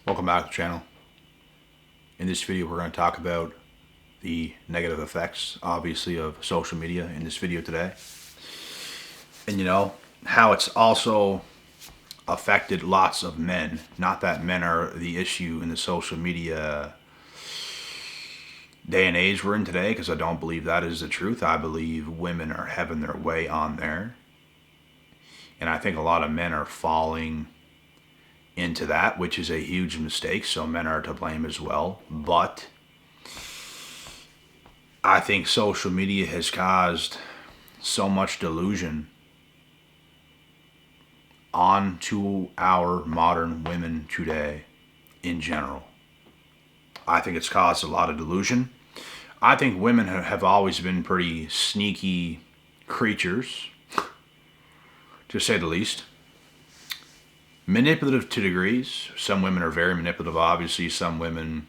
Welcome back to the channel. In this video we're going to talk about the negative effects, obviously, of social media in this video today. And how it's also affected lots of men. Not that men are the issue in the social media day and age we're in today, because I don't believe that is the truth. I believe women are having their way on there. And I think a lot of men are falling into that, which is a huge mistake, so men are to blame as well. But I think social media has caused so much delusion onto our modern women today in general. I think it's caused a lot of delusion. I think women have always been pretty sneaky creatures, to say the least. Manipulative to degrees. Some women are very manipulative, obviously. Some women,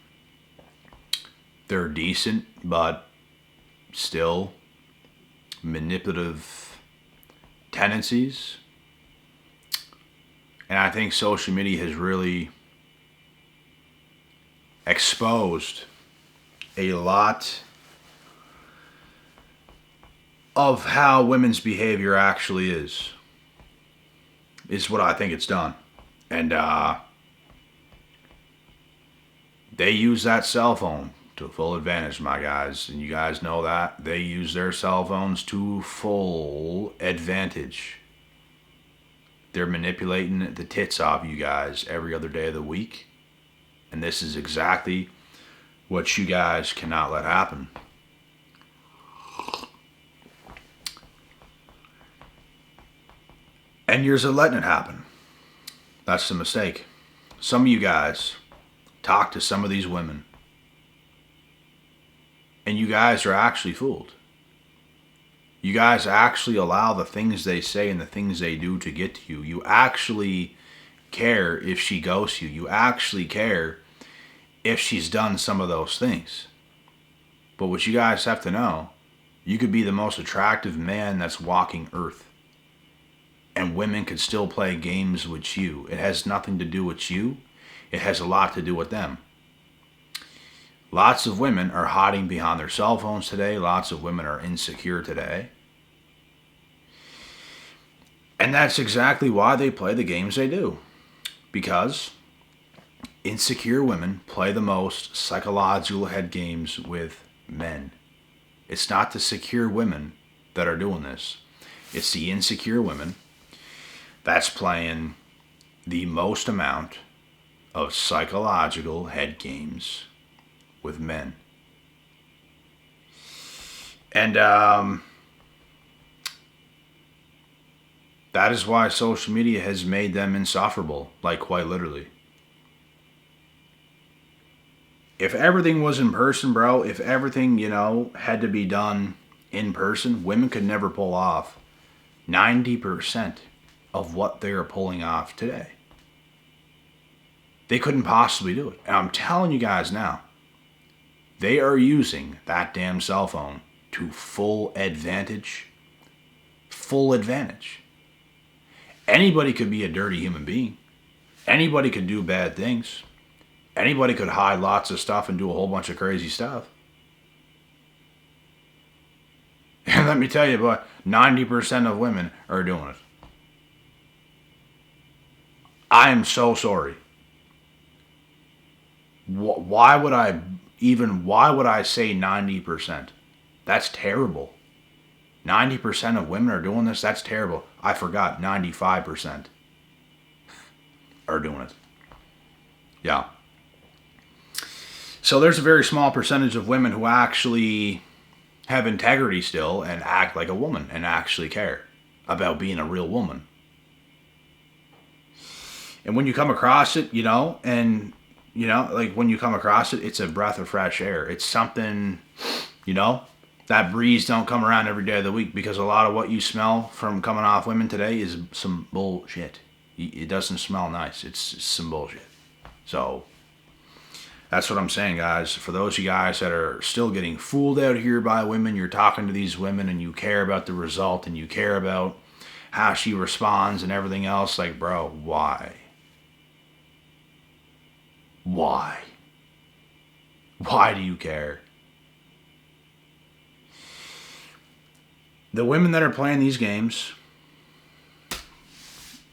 they're decent, but still manipulative tendencies. And I think social media has really exposed a lot of how women's behavior actually is what I think it's done. And they use that cell phone to full advantage, my guys. And you guys know that. They use their cell phones to full advantage. They're manipulating the tits off you guys every other day of the week. And this is exactly what you guys cannot let happen. And you're letting it happen. That's the mistake. Some of you guys talk to some of these women, and you guys are actually fooled. You guys actually allow the things they say and the things they do to get to you. You actually care if she ghosts you. You actually care if she's done some of those things. But what you guys have to know, you could be the most attractive man that's walking earth, and women could still play games with you. It has nothing to do with you. It has a lot to do with them. Lots of women are hiding behind their cell phones today. Lots of women are insecure today. And that's exactly why they play the games they do. Because insecure women play the most psychological head games with men. It's not the secure women that are doing this. It's the insecure women that's playing the most amount of psychological head games with men. And that is why social media has made them insufferable, like quite literally. If everything was in person, bro, if everything, had to be done in person, women could never pull off 90% of what they are pulling off today. They couldn't possibly do it. And I'm telling you guys now, they are using that damn cell phone to full advantage. Full advantage. Anybody could be a dirty human being. Anybody could do bad things. Anybody could hide lots of stuff and do a whole bunch of crazy stuff. And let me tell you, but 90% of women are doing it. I am so sorry. Why would I say 90%? That's terrible. 90% of women are doing this? That's terrible. I forgot, 95% are doing it. Yeah. So there's a very small percentage of women who actually have integrity still and act like a woman and actually care about being a real woman. And when you come across it, when you come across it, it's a breath of fresh air. It's something, that breeze don't come around every day of the week, because a lot of what you smell from coming off women today is some bullshit. It doesn't smell nice. It's some bullshit. So that's what I'm saying, guys. For those of you guys that are still getting fooled out here by women, you're talking to these women and you care about the result and you care about how she responds and everything else. Like, bro, why? Why? Why do you care? The women that are playing these games,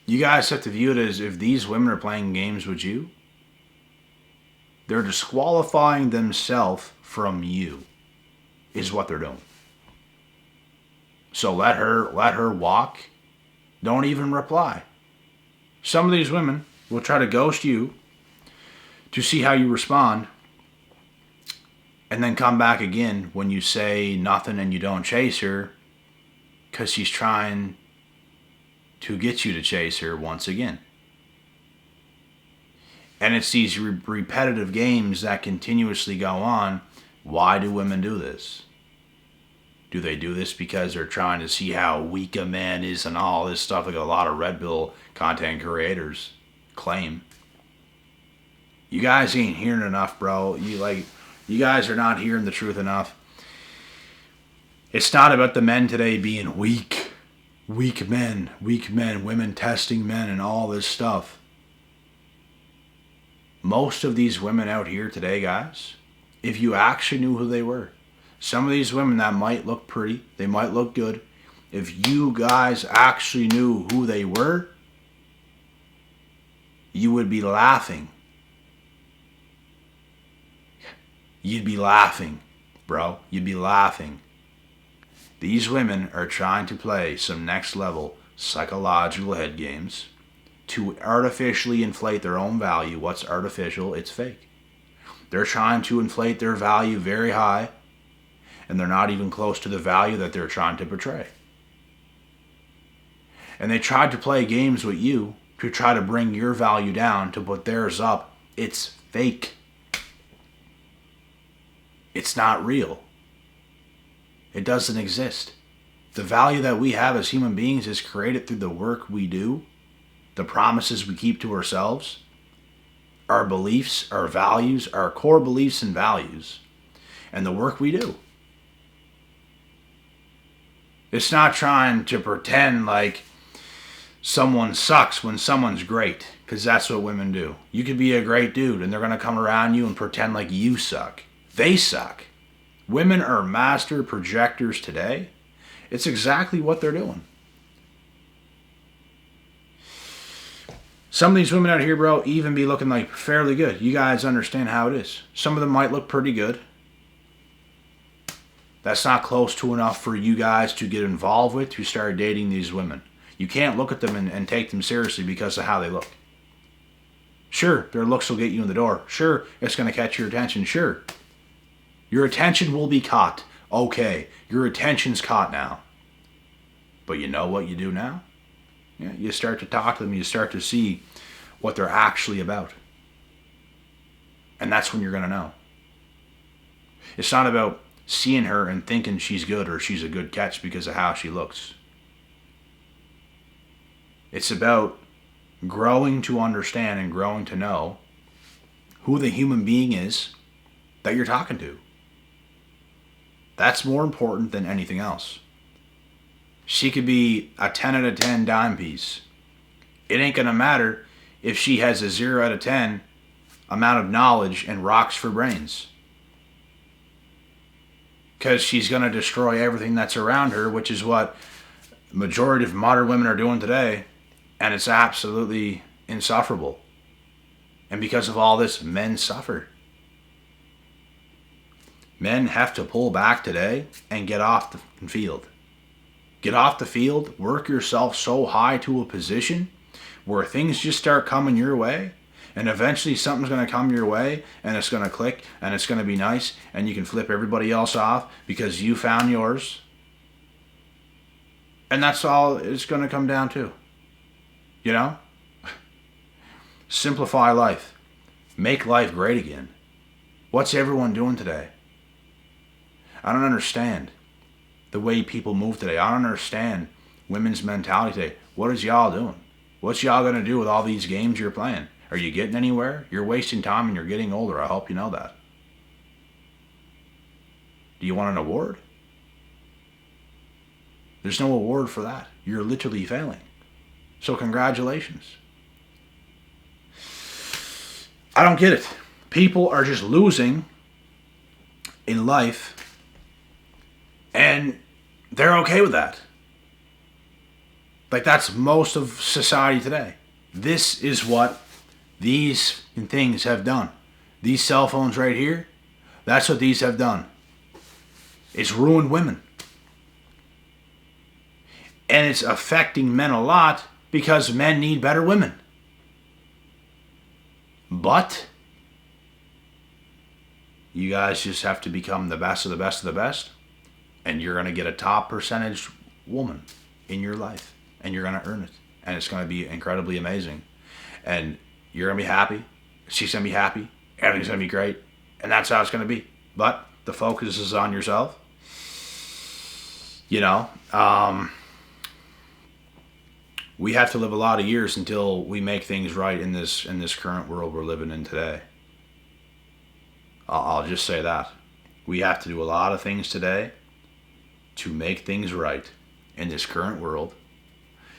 you guys have to view it as if these women are playing games with you, they're disqualifying themselves from you, is what they're doing. So let her walk. Don't even reply. Some of these women will try to ghost you to see how you respond, and then come back again when you say nothing and you don't chase her, because she's trying to get you to chase her once again. And it's these repetitive games that continuously go on. Why do women do this? Do they do this because they're trying to see how weak a man is and all this stuff like a lot of Red Pill content creators claim? You guys ain't hearing enough, bro. You guys are not hearing the truth enough. It's not about the men today being weak. Weak men, women testing men and all this stuff. Most of these women out here today, guys, if you actually knew who they were, some of these women that might look pretty, they might look good, if you guys actually knew who they were, you would be laughing. You'd be laughing, bro. You'd be laughing. These women are trying to play some next level psychological head games to artificially inflate their own value. What's artificial? It's fake. They're trying to inflate their value very high, and they're not even close to the value that they're trying to portray. And they tried to play games with you to try to bring your value down to put theirs up. It's fake. It's not real. It doesn't exist. The value that we have as human beings is created through the work we do, the promises we keep to ourselves, our beliefs, our values, our core beliefs and values, and the work we do. It's not trying to pretend like someone sucks when someone's great, because that's what women do. You could be a great dude, and they're going to come around you and pretend like you suck. They suck. Women are master projectors today. It's exactly what they're doing. Some of these women out here, bro, even be looking like fairly good. You guys understand how it is. Some of them might look pretty good. That's not close to enough for you guys to get involved with to start dating these women. You can't look at them and take them seriously because of how they look. Sure, their looks will get you in the door. Sure, it's going to catch your attention. Sure. Your attention will be caught. Okay, your attention's caught now. But you know what you do now? Yeah, you start to talk to them. You start to see what they're actually about. And that's when you're going to know. It's not about seeing her and thinking she's good or she's a good catch because of how she looks. It's about growing to understand and growing to know who the human being is that you're talking to. That's more important than anything else. She could be a 10 out of 10 dime piece. It ain't going to matter if she has a 0 out of 10 amount of knowledge and rocks for brains. Because she's going to destroy everything that's around her, which is what majority of modern women are doing today. And it's absolutely insufferable. And because of all this, men suffer. Men have to pull back today and get off the field. Get off the field, work yourself so high to a position where things just start coming your way, and eventually something's going to come your way, and it's going to click, and it's going to be nice, and you can flip everybody else off because you found yours. And that's all it's going to come down to. You know? Simplify life. Make life great again. What's everyone doing today? I don't understand the way people move today. I don't understand women's mentality today. What is y'all doing? What's y'all going to do with all these games you're playing? Are you getting anywhere? You're wasting time and you're getting older. I hope you know that. Do you want an award? There's no award for that. You're literally failing. So congratulations. I don't get it. People are just losing in life, and they're okay with that. Like, that's most of society today. This is what these things have done. These cell phones right here, that's what these have done. It's ruined women. And it's affecting men a lot because men need better women. But you guys just have to become the best of the best of the best, and you're going to get a top percentage woman in your life, and you're going to earn it, and it's going to be incredibly amazing, and you're going to be happy, she's going to be happy, everything's going to be great, and that's how it's going to be. But the focus is on yourself. You know, we have to live a lot of years until we make things right in this current world we're living in today. I'll just say that. We have to do a lot of things today to make things right in this current world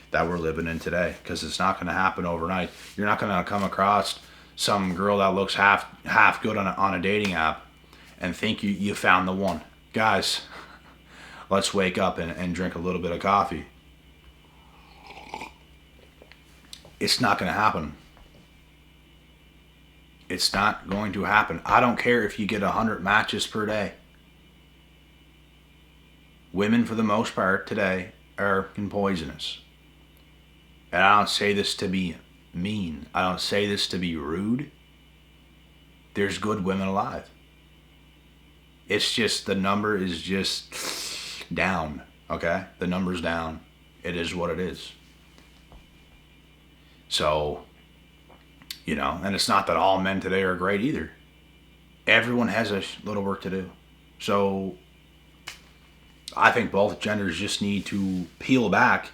that we're living in today, because it's not going to happen overnight. You're not going to come across some girl that looks half good on a dating app and think you found the one. Guys, let's wake up and drink a little bit of coffee. It's not going to happen. It's not going to happen. I don't care if you get 100 matches per day. Women, for the most part, today are poisonous. And I don't say this to be mean. I don't say this to be rude. There's good women alive. It's just the number is just down, okay? The number's down. It is what it is. So, you know, and it's not that all men today are great either. Everyone has a little work to do. So, I think both genders just need to peel back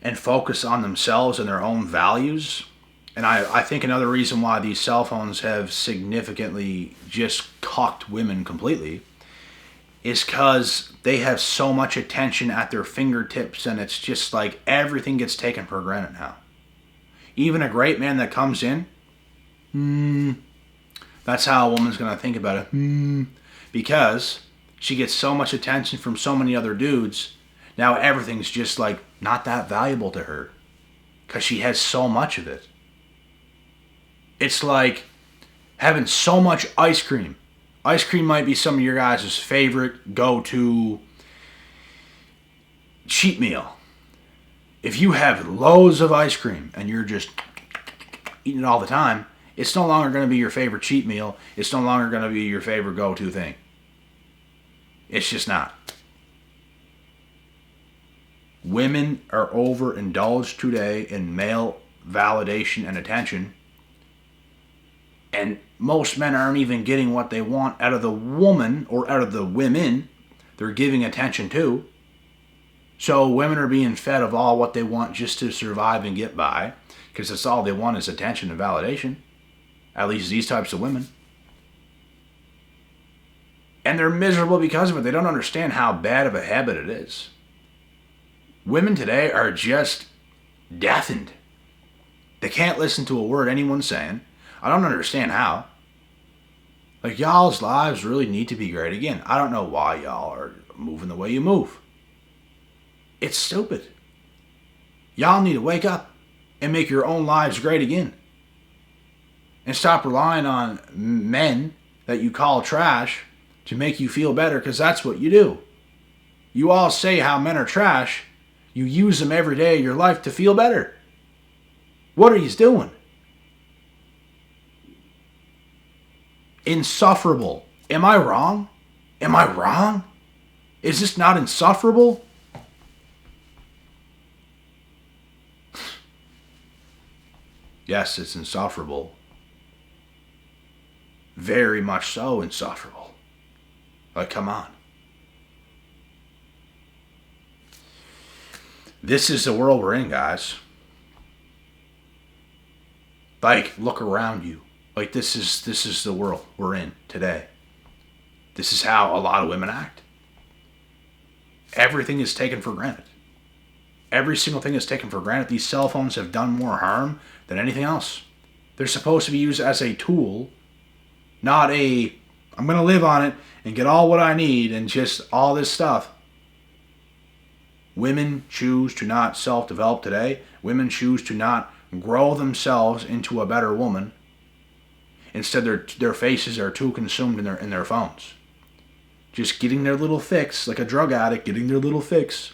and focus on themselves and their own values. And I think another reason why these cell phones have significantly just cocked women completely is because they have so much attention at their fingertips, and it's just like everything gets taken for granted now. Even a great man that comes in, that's how a woman's going to think about it. Because she gets so much attention from so many other dudes, now everything's just like not that valuable to her because she has so much of it. It's like having so much ice cream. Ice cream might be some of your guys' favorite go-to cheat meal. If you have loads of ice cream and you're just eating it all the time, it's no longer going to be your favorite cheat meal. It's no longer going to be your favorite go-to thing. It's just not. Women are overindulged today in male validation and attention. And most men aren't even getting what they want out of the woman or out of the women they're giving attention to. So women are being fed of all what they want just to survive and get by, because that's all they want is attention and validation. At least these types of women. And they're miserable because of it. They don't understand how bad of a habit it is. Women today are just deafened. They can't listen to a word anyone's saying. I don't understand how. Like, y'all's lives really need to be great again. I don't know why y'all are moving the way you move. It's stupid. Y'all need to wake up and make your own lives great again. And stop relying on men that you call trash to make you feel better, because that's what you do. You all say how men are trash. You use them every day of your life to feel better. What are you doing? Insufferable. Am I wrong? Am I wrong? Is this not insufferable? Yes, it's insufferable. Very much so insufferable. Like, come on. This is the world we're in, guys. Like, look around you. Like, this is the world we're in today. This is how a lot of women act. Everything is taken for granted. Every single thing is taken for granted. These cell phones have done more harm than anything else. They're supposed to be used as a tool Not a, I'm going to live on it and get all what I need and just all this stuff. Women choose to not self-develop today. Women choose to not grow themselves into a better woman. Instead, their faces are too consumed in their phones. Just getting their little fix, like a drug addict getting their little fix.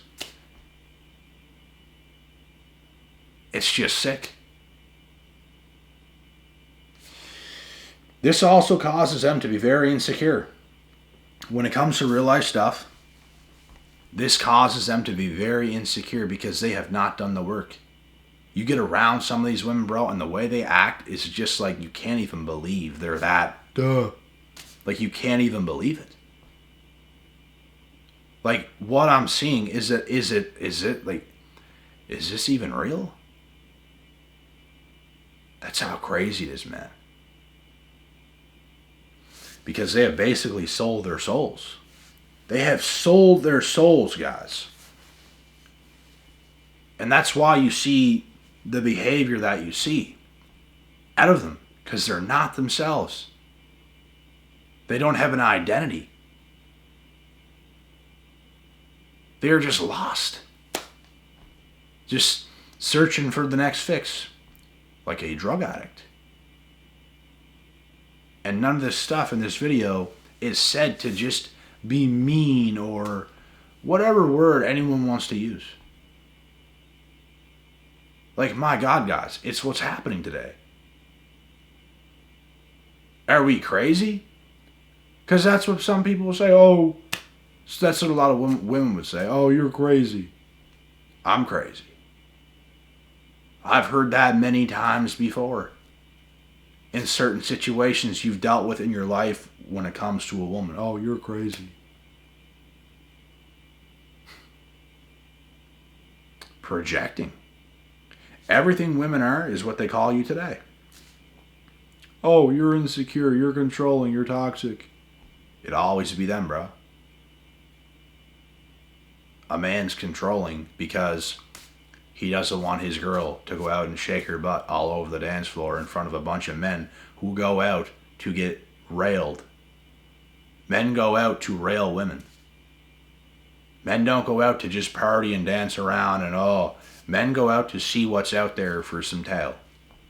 It's just sick. This also causes them to be very insecure. When it comes to real life stuff, this causes them to be very insecure because they have not done the work. You get around some of these women, bro, and the way they act is just like you can't even believe they're that. Duh. Like you can't even believe it. Like what I'm seeing is this even real? That's how crazy it is, man. Because they have basically sold their souls. They have sold their souls, guys. And that's why you see the behavior that you see out of them. Because they're not themselves. They don't have an identity. They're just lost. Just searching for the next fix. Like a drug addict. And none of this stuff in this video is said to just be mean or whatever word anyone wants to use. Like, my God, guys, it's what's happening today. Are we crazy? Because that's what some people will say. Oh, that's what a lot of women would say. Oh, you're crazy. I'm crazy. I've heard that many times before. In certain situations you've dealt with in your life when it comes to a woman. Oh, you're crazy. Projecting. Everything women are is what they call you today. Oh, you're insecure, you're controlling, you're toxic. It'll always be them, bro. A man's controlling because he doesn't want his girl to go out and shake her butt all over the dance floor in front of a bunch of men who go out to get railed. Men go out to rail women. Men don't go out to just party and dance around and men go out to see what's out there for some tail.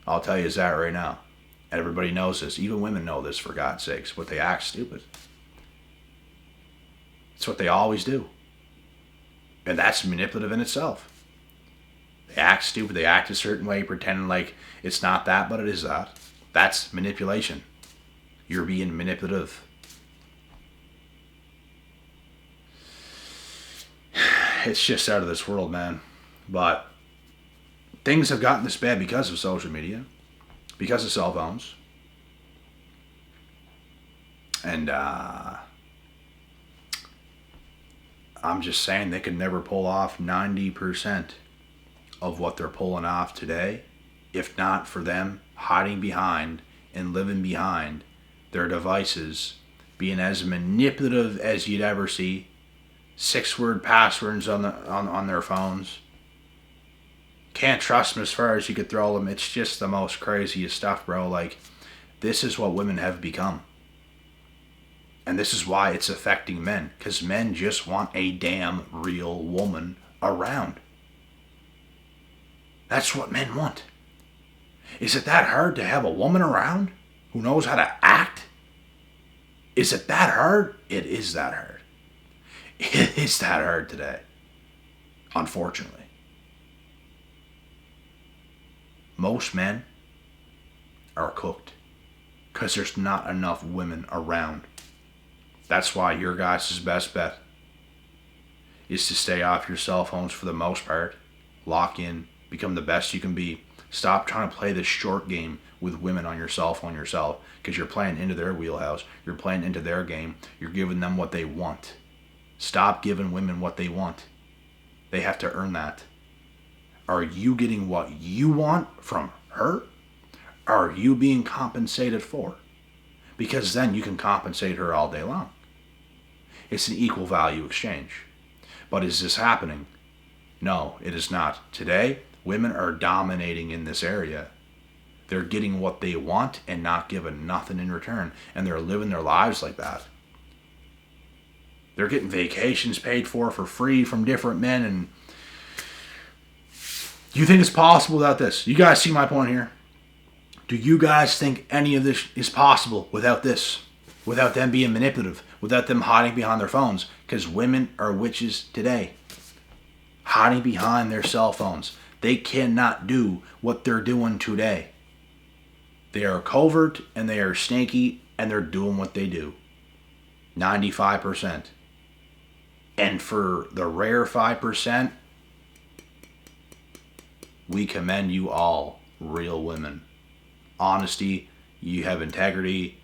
I'll tell you that right now. Everybody knows this. Even women know this, for God's sakes, but they act stupid. It's what they always do. And that's manipulative in itself. They act stupid. They act a certain way, pretending like it's not that, but it is that. That's manipulation. You're being manipulative. It's just out of this world, man. But things have gotten this bad because of social media, because of cell phones. And I'm just saying they could never pull off 90% of what they're pulling off today, if not for them hiding behind and living behind their devices, being as manipulative as you'd ever see, 6-word passwords on their phones. Can't trust them as far as you could throw them. It's just the most craziest stuff, bro. Like, this is what women have become. And this is why it's affecting men. Because men just want a damn real woman around. That's what men want. Is it that hard to have a woman around who knows how to act? Is it that hard? It is that hard. It is that hard today. Unfortunately. Most men are cooked because there's not enough women around. That's why your guys' best bet is to stay off your cell phones for the most part. Lock in. Become the best you can be. Stop trying to play this short game with women on your cell phone yourself, because you're playing into their wheelhouse. You're playing into their game. You're giving them what they want. Stop giving women what they want. They have to earn that. Are you getting what you want from her? Are you being compensated for? Because then you can compensate her all day long. It's an equal value exchange. But is this happening? No, it is not. Today, women are dominating in this area. They're getting what they want and not giving nothing in return. And they're living their lives like that. They're getting vacations paid for free from different men. And do you think it's possible without this? You guys see my point here? Do you guys think any of this is possible without this? Without them being manipulative? Without them hiding behind their phones? Because women are witches today. Hiding behind their cell phones. They cannot do what they're doing today. They are covert and they are sneaky and they're doing what they do. 95%. And for the rare 5%, we commend you all, real women. Honesty, you have integrity,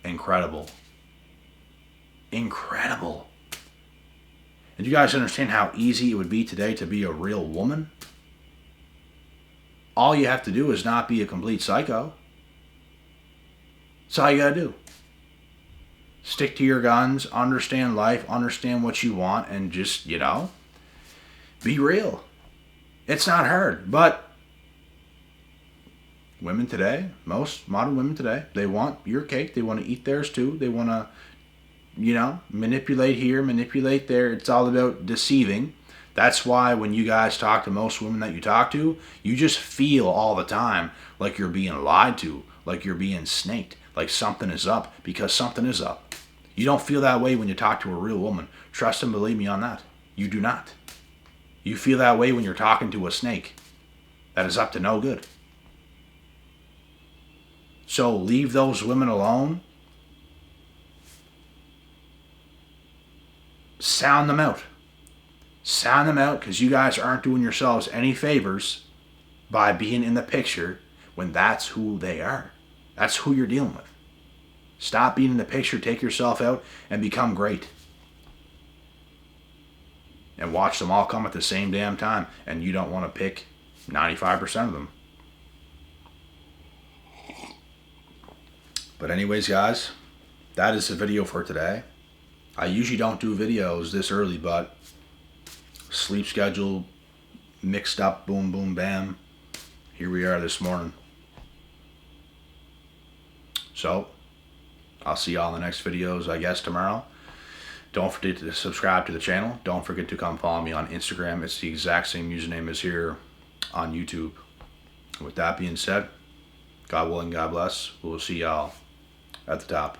incredible. Incredible. And you guys understand how easy it would be today to be a real woman? All you have to do is not be a complete psycho. That's all you gotta do. Stick to your guns, understand life, understand what you want, and just, be real. It's not hard, but women today, most modern women today, they want your cake. They want to eat theirs too. They want to, manipulate here, manipulate there. It's all about deceiving. That's why when you guys talk to most women that you talk to, you just feel all the time like you're being lied to, like you're being snaked, like something is up, because something is up. You don't feel that way when you talk to a real woman. Trust and believe me on that. You do not. You feel that way when you're talking to a snake that is up to no good. So leave those women alone. Sound them out. Sound them out, because you guys aren't doing yourselves any favors by being in the picture when that's who they are. That's who you're dealing with. Stop being in the picture, take yourself out, and become great. And watch them all come at the same damn time, and you don't want to pick 95% of them. But anyways, guys, that is the video for today. I usually don't do videos this early, but sleep schedule mixed up, boom, boom, bam. Here we are this morning. So, I'll see y'all in the next videos, I guess, tomorrow. Don't forget to subscribe to the channel. Don't forget to come follow me on Instagram. It's the exact same username as here on YouTube. With that being said, God willing, God bless. We'll see y'all at the top.